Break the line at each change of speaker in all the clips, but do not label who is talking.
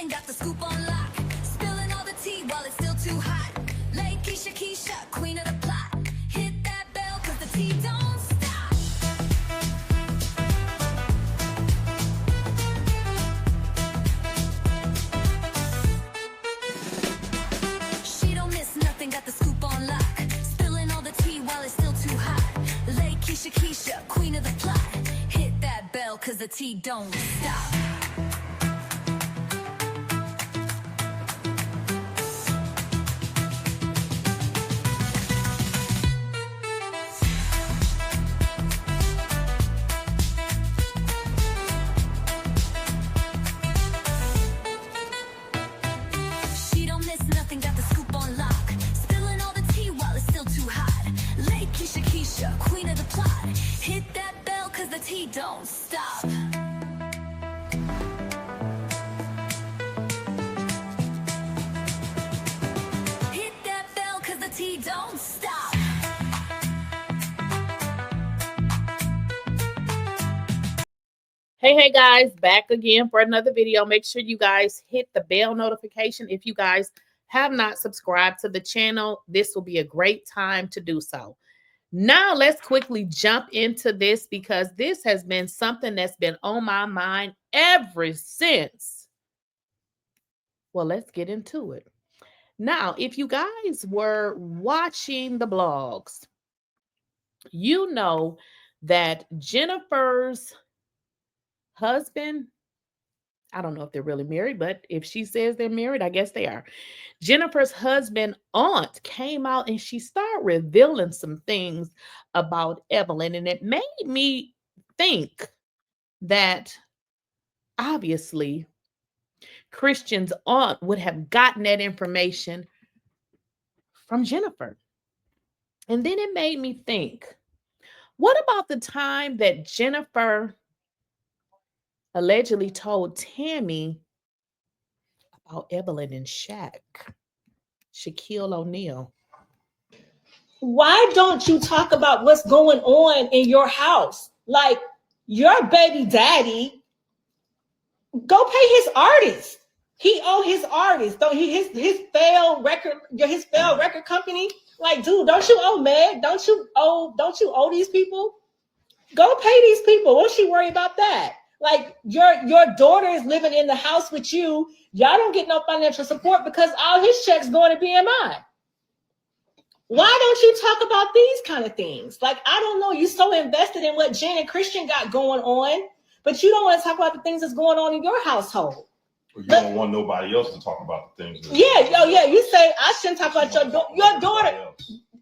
nothing, got the scoop on lock. Spilling all the tea while it's still too hot. Lakeysha Keysha, queen of the plot. Hit that bell, cause the tea don't stop. She don't miss nothing, got the scoop on lock. Spilling all the tea while it's still too hot. Lakeysha Keysha, queen of the plot. Hit that bell, cause the tea don't stop. She don't miss nothing, got the scoop on lock. Spilling all the tea while it's still too hot. Lakeysha Keysha, queen of the plot. Hit that bell, cause the tea don't stop. Hit that bell, cause the tea don't stop.
Hey guys, back again for another video. Make sure you guys hit the bell notification. If you guys have not subscribed to the channel, this will be a great time to do so. Now let's quickly jump into this because this has been something that's been on my mind ever since. Well, let's get into it. Now, if you guys were watching the blogs, you know that Jennifer's husband, I don't know if they're really married, but if she says they're married, I guess they are. Jennifer's husband aunt came out and she started revealing some things about Evelyn, and it made me think that obviously Christian's aunt would have gotten that information from Jennifer. And then it made me think, what about the time that Jennifer allegedly told Tammy about Evelyn and Shaq, Shaquille O'Neal?
Why don't you talk about what's going on in your house? Like, your baby daddy, go pay his artists. He owe his artists. Don't he his failed record company? Like, dude, don't you owe Meg? Don't you owe these people? Go pay these people. Won't you worry about that? Like, your daughter is living in the house with you. Y'all don't get no financial support because all his checks going to BMI. Why don't you talk about these kind of things? Like, I don't know. You're so invested in what Jen and Christian got going on, but you don't want to talk about the things that's going on in your household.
Well, you don't want nobody else to talk about the things.
Yeah. You say I shouldn't talk about your daughter.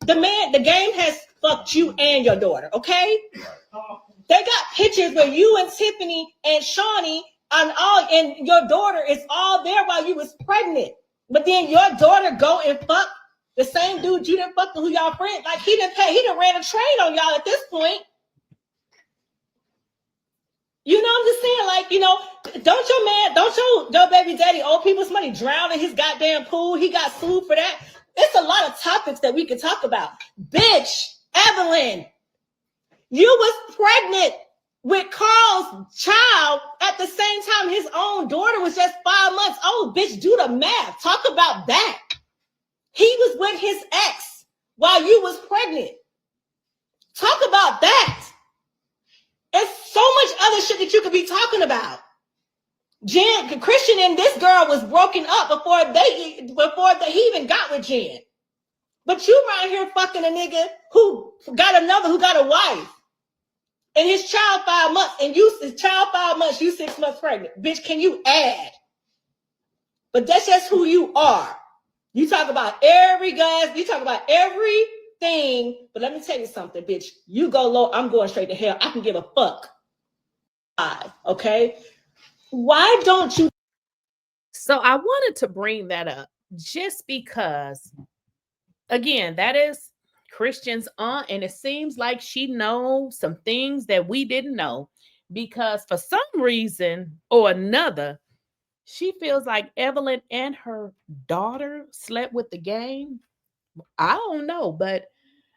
The game has fucked you and your daughter. Okay. Right. They got pictures where you and Tiffany and Shawnee and your daughter is all there while you was pregnant. But then your daughter go and fuck the same dude you didn't fuck who y'all friends. Like, he done ran a train on y'all at this point. You know, I'm just saying, like, you know, don't your baby daddy owe people's money, drown in his goddamn pool? He got sued for that. It's a lot of topics that we could talk about. Bitch, Evelyn, you was pregnant with Carl's child at the same time his own daughter was just 5 months old. Bitch, do the math. Talk about that. He was with his ex while you was pregnant. Talk about that. There's so much other shit that you could be talking about. Jen, Christian and this girl was broken up before he even got with Jen. But you around here fucking a nigga who got a wife. And his child 5 months, and his child 5 months, you 6 months pregnant. Bitch, can you add? But that's just who you are. You talk about you talk about everything, but let me tell you something, bitch. You go low, I'm going straight to hell. I can give a fuck. Okay? Why don't you?
So I wanted to bring that up just because, again, that is Christian's aunt, and it seems like she knows some things that we didn't know, because for some reason or another, she feels like Evelyn and her daughter slept with the game. I don't know, but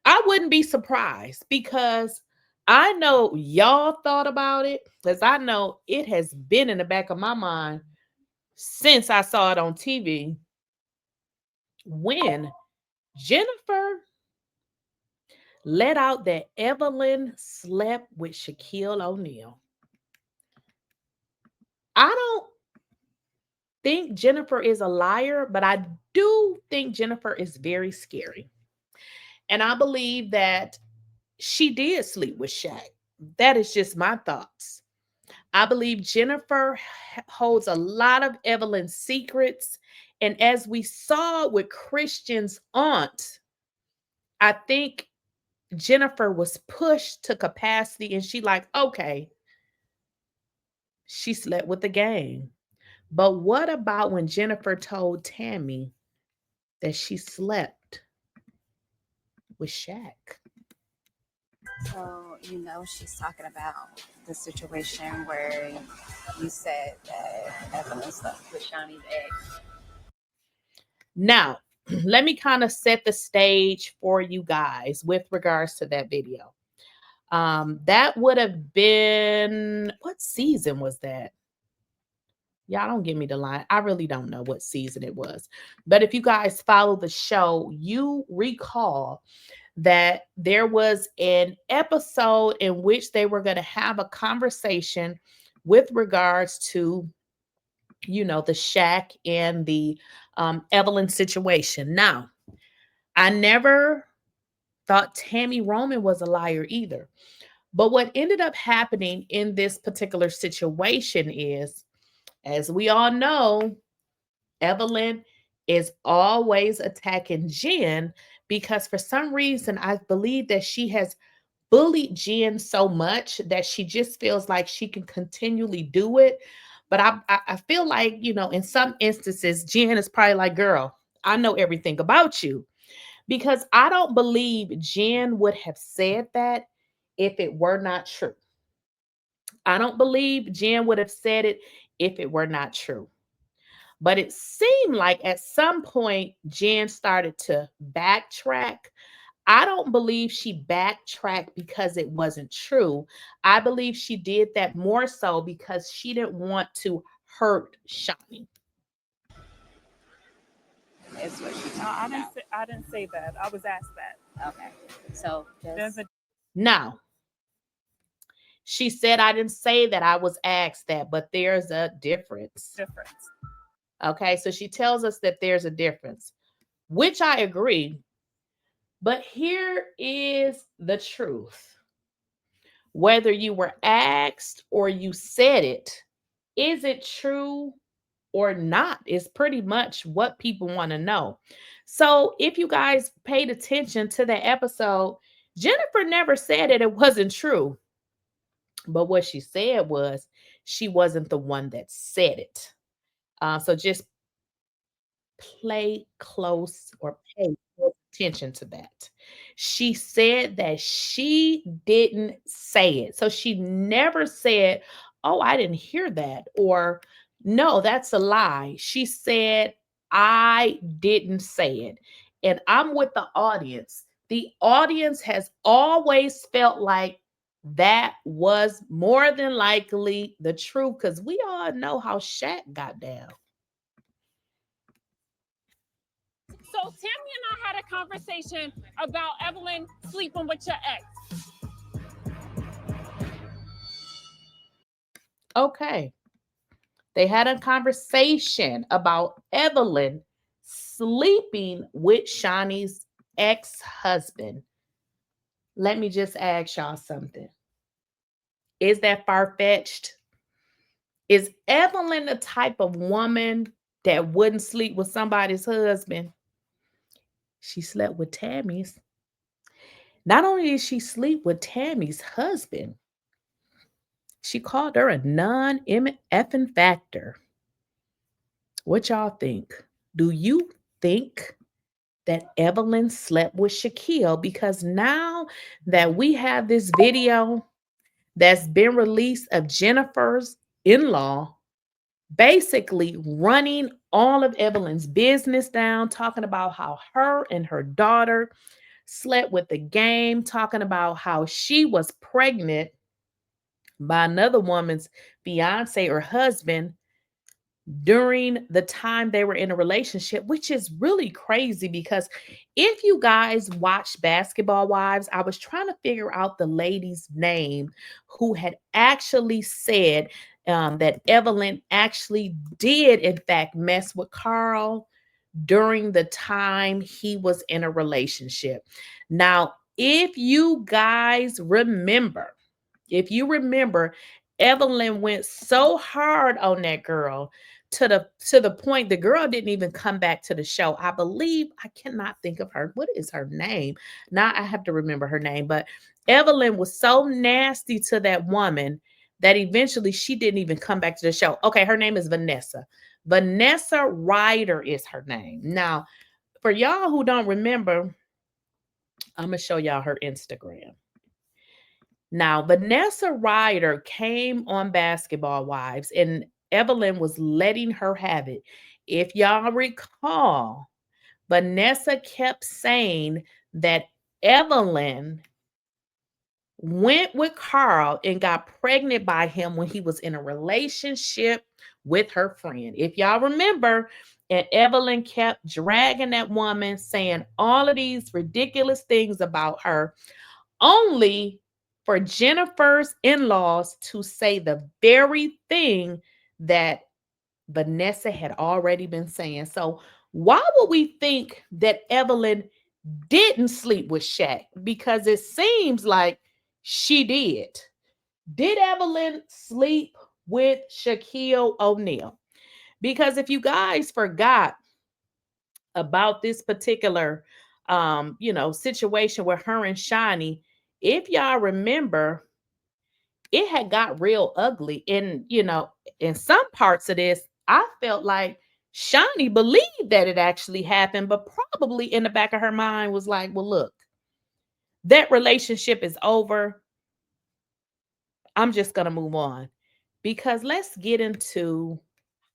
I wouldn't be surprised, because I know y'all thought about it, because I know it has been in the back of my mind since I saw it on TV when Jennifer let out that Evelyn slept with Shaquille O'Neal. I don't think Jennifer is a liar, but I do think Jennifer is very scary. And I believe that she did sleep with Shaq. That is just my thoughts. I believe Jennifer holds a lot of Evelyn's secrets. And as we saw with Christian's aunt, I think Jennifer was pushed to capacity and she like, okay, she slept with the gang. But what about when Jennifer told Tammy that she slept with Shaq?
So, you know, she's talking about the situation where you said that Evelyn slept with Shaunie's ex.
Now, let me kind of set the stage for you guys with regards to that video. That would have been, what season was that? Y'all don't give me the line. I really don't know what season it was. But if you guys follow the show, you recall that there was an episode in which they were going to have a conversation with regards to, you know, the Shaq and the Evelyn situation. Now, I never thought tamiroman was a liar either. But what ended up happening in this particular situation is, as we all know, Evelyn is always attacking Jen because for some reason, I believe that she has bullied Jen so much that she just feels like she can continually do it. But I feel like, you know, in some instances, Jen is probably like, girl, I know everything about you. Because I don't believe Jen would have said that if it were not true. I don't believe Jen would have said it if it were not true. But it seemed like at some point, Jen started to backtrack. I don't believe she backtracked because it wasn't true. I believe she did that more so because she didn't want to hurt Shaunie.
Is what she
No, I didn't say that. I was asked that.
Okay. So
There's a
Now, she said, I didn't say that, I was asked that, but there's a difference.
difference.
Okay, so she tells us that there's a difference, which I agree. But here is the truth. Whether you were asked or you said it, is it true or not? Is pretty much what people want to know. So if you guys paid attention to the episode, Jennifer never said that it wasn't true. But what she said was she wasn't the one that said it. So just play close or pay close attention to that. She said that she didn't say it. So she never said, oh, I didn't hear that, or no, that's a lie. She said, I didn't say it. And I'm with the audience. The audience has always felt like that was more than likely the truth because we all know how Shaq got down.
So Tammy and I had a conversation about Evelyn sleeping with your ex.
Okay. They had a conversation about Evelyn sleeping with Shaunie's ex-husband. Let me just ask y'all something. Is that far-fetched? Is Evelyn the type of woman that wouldn't sleep with somebody's husband? She slept with Tammy's. Not only did she sleep with Tammy's husband, she called her a non-effing factor. What y'all think? Do you think that Evelyn slept with Shaquille? Because now that we have this video that's been released of Jennifer's in-law basically running all of Evelyn's business down, talking about how her and her daughter slept with the game, talking about how she was pregnant by another woman's fiance or husband. during the time they were in a relationship, which is really crazy because if you guys watch Basketball Wives, I was trying to figure out the lady's name who had actually said that Evelyn actually did, in fact, mess with Carl during the time he was in a relationship. Now, if you guys remember, Evelyn went so hard on that girl to the point the girl didn't even come back to the show. I believe, I cannot think of her. What is her name? Now I have to remember her name, but Evelyn was so nasty to that woman that eventually she didn't even come back to the show. Okay, her name is Vanessa. Vanessarider is her name. Now, for y'all who don't remember, I'm going to show y'all her Instagram. Now, Vanessarider came on Basketball Wives and Evelyn was letting her have it. If y'all recall, Vanessa kept saying that Evelyn went with Carl and got pregnant by him when he was in a relationship with her friend. If y'all remember, and Evelyn kept dragging that woman, saying all of these ridiculous things about her, only for Jennifer's in-laws to say the very thing that Vanessa had already been saying. So why would we think that Evelyn didn't sleep with Shaq? Because it seems like she did. Did Evelyn sleep with Shaquille O'Neal? Because if you guys forgot about this particular situation with her and Shaunie, if y'all remember, it had got real ugly. And in some parts of this, I felt like Shaunie believed that it actually happened, but probably in the back of her mind was like, well, look, that relationship is over. I'm just gonna move on. Because let's get into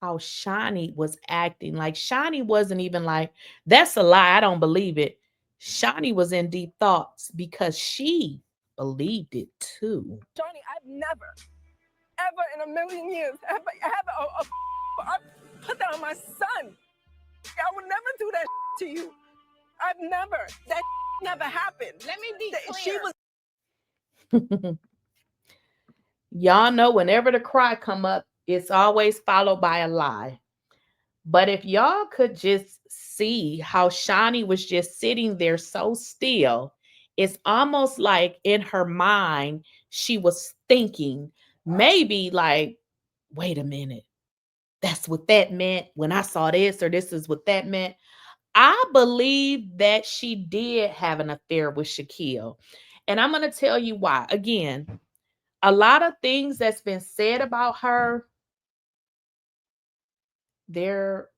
how Shaunie was acting. Like Shaunie wasn't even like, that's a lie, I don't believe it. Shaunie was in deep thoughts because she believed it too.
Shaunie, I've never, ever in a million years, I put that on my son. I would never do that to you. I've never. That never happened.
Let me be clear.
She was.
Y'all know whenever the cry come up, it's always followed by a lie. But if y'all could just see how Shaunie was just sitting there so still, it's almost like in her mind, she was thinking maybe like, wait a minute, that's what that meant when I saw this, or this is what that meant. I believe that she did have an affair with Shaquille. And I'm going to tell you why. Again, a lot of things that's been said about her, they're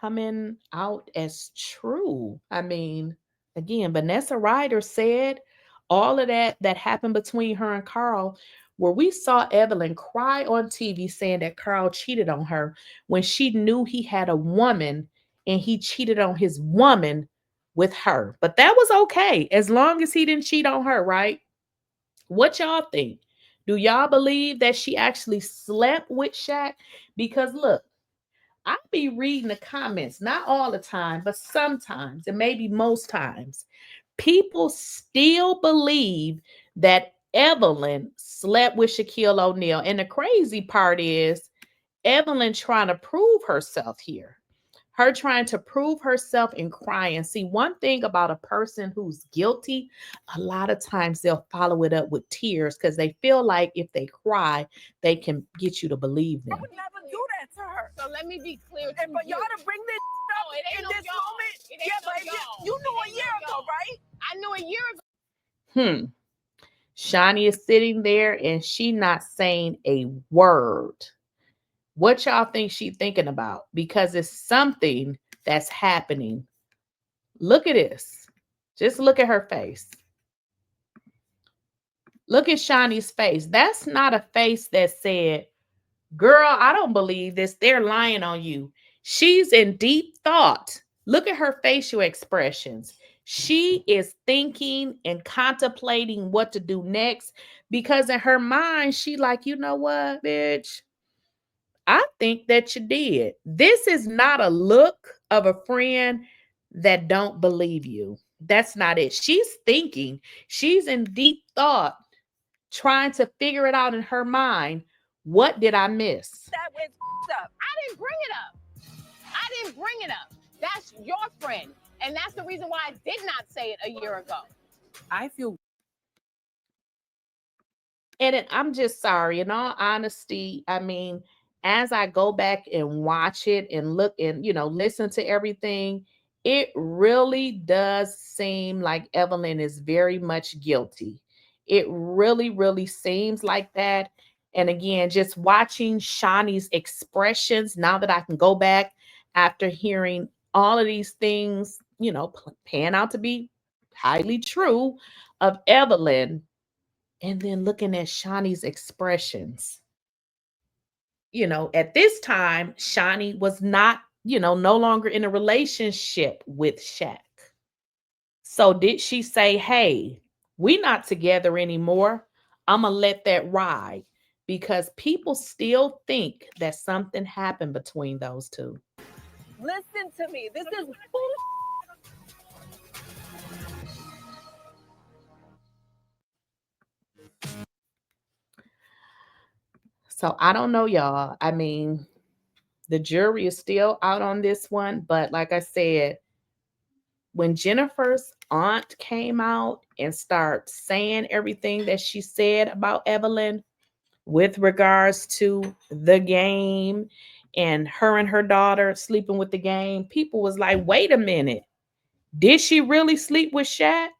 coming out as true. I mean, again, Vanessarider said all of that happened between her and Carl, where we saw Evelyn cry on TV saying that Carl cheated on her when she knew he had a woman and he cheated on his woman with her. But that was okay as long as he didn't cheat on her, right? What y'all think? Do y'all believe that she actually slept with Shaq? Because look, I be reading the comments, not all the time, but sometimes, and maybe most times, people still believe that Evelyn slept with Shaquille O'Neal. And the crazy part is Evelyn trying to prove herself here. Her trying to prove herself and crying. See, one thing about a person who's guilty, a lot of times they'll follow it up with tears because they feel like if they cry, they can get you to believe them.
I would never do that to her.
So let me be clear.
And for y'all to bring this up in this moment, but you knew a year ago, right?
I knew a year ago.
Shaunie is sitting there and she not saying a word. What y'all think she thinking about? Because it's something that's happening. Look at this. Just look at her face. Look at Shaunie's face. That's not a face that said, girl, I don't believe this. They're lying on you. She's in deep thought. Look at her facial expressions. She is thinking and contemplating what to do next because in her mind, she like, you know what, bitch? I think that you did. This is not a look of a friend that don't believe you. That's not it. She's thinking. She's in deep thought, trying to figure it out in her mind. What did I miss?
That was up.
I didn't bring it up. I didn't bring it up. That's your friend. And that's the reason why I did not say it a year ago.
I feel.
And I'm just sorry. In all honesty, I mean, as I go back and watch it and look and, listen to everything, it really does seem like Evelyn is very much guilty. It really, really seems like that. And again, just watching Shaunie's expressions now that I can go back after hearing all of these things, pan out to be highly true of Evelyn, and then looking at Shaunie's expressions. At this time, Shaunie was not, no longer in a relationship with Shaq. So did she say, hey, we not together anymore? I'm going to let that ride, because people still think that something happened between those two.
Listen to me. This is bullshit.
So I don't know, y'all. I mean, the jury is still out on this one. But like I said, when Jennifer's aunt came out and started saying everything that she said about Evelyn with regards to the game and her daughter sleeping with the game, people was like, wait a minute. Did she really sleep with Shaq?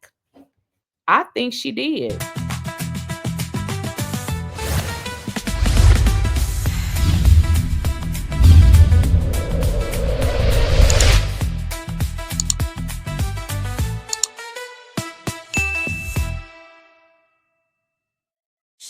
I think she did.